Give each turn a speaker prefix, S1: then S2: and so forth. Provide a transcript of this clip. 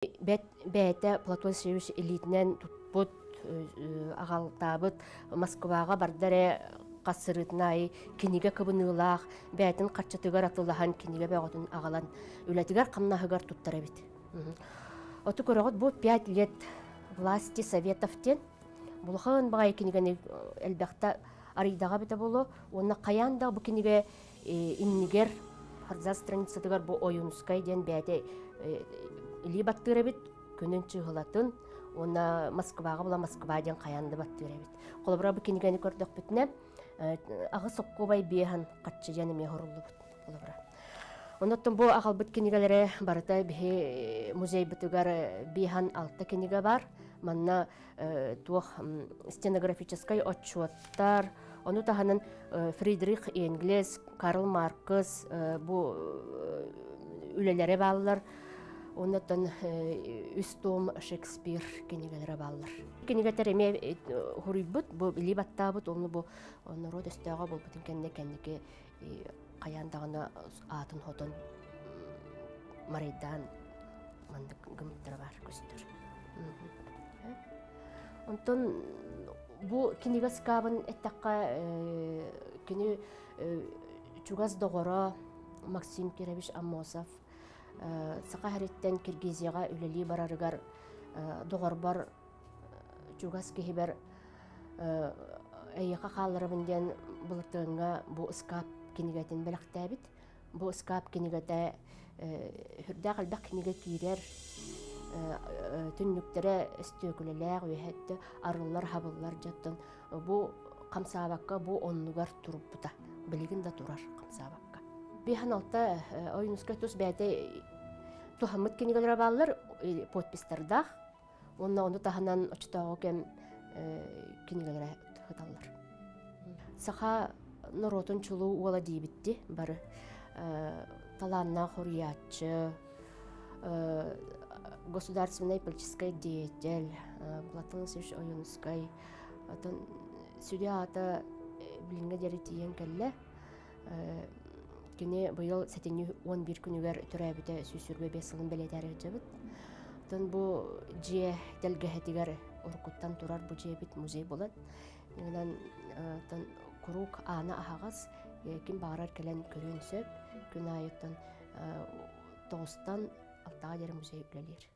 S1: Бәйті Платон Севич элитінен тұтпұт, ағалтабыт Москваға бардары қасырытнай, кенеге кыбынылақ, бәйтін қатшатығар атылыған кенеге бәғатын ағалан, үләтігер қамнағығар тұттары бет. Оты көріғыт бұл 5 лет власти советовтен, бұлғын бағай кенегені әлбәқта арыйдаға біті болу, оны қаянда бұл кенеге иннигер, харза страницадығар бұл ойынускай ден бәйті или баттыра бит, күнін чығылатын, оны Москваға бұла Москваден қаянды баттыра бит. Қолыбыра бұл кенегені көрдік бітіне, ағы соққу бай бейхан қатшы жаны ме ғырылды бұт. Қолыбыра. Оныттың бұл ағал бұт кенегелері барыта музей бұтығар бейхан 6 кенеге бар. Манна туық стенографическай отчуаттар, оны тағанын Фридрих Энгельс, Карл Маркс бұл үлелері балылар. Оннан үстом Шекспир кенегелері балылар. Кенегетер еме хұрыбыт, бұл білі баттабыт, оны бұл народ өстіға бұл бұтын кәнне-кәннеке қаяндағына атын хотын марайдан мандық гымыттары бар көстір. Онтон бұл кенегес қабын әттаққа кені чугаз доғыра Максим Кирович Аммосов Сақа әреттен Киргизияға үлелі барарығар доғыр бар чугас кейбір әйеқа қалырыбынден бұлықтығыңа бұл ұскап кенегетін біліқті әбіт. Бұл ұскап кенегеті хүрді қалбақ кенеге кейрер түнніктері өстөкілілер, өйетті арылар, хабылар жаттын. Бұл қамсабаққа бұл онлығар тұрып бұта. Білігін да тұрар қамсабаққа. Бейхан алта ойынысқа тұс бәйті тұхамыт кенегелер балылар подпистардақ. Оны тағынан ұчытағы кем кенегелер тұхыталар. Сақа нұротын чулу ола дейбітті бары. Таланна хуриятчы, государственный политический деятель, Платон Севич Ойынускай, судьята білінгі дәрі тиен кәлі. Күні бұйыл сәтені 11 күнігер түрәбіті сүйсірбе 5 сылын бәлетәрі жабыт. Бұл же дәлгәхетігер ұрқыттан тұрар бұл же бит музей болад. Құруқ аны ағағыз кім бағарар кәлін көрін сөп, күн айыттан 9-тан 6-ға дәрі музей үлелер.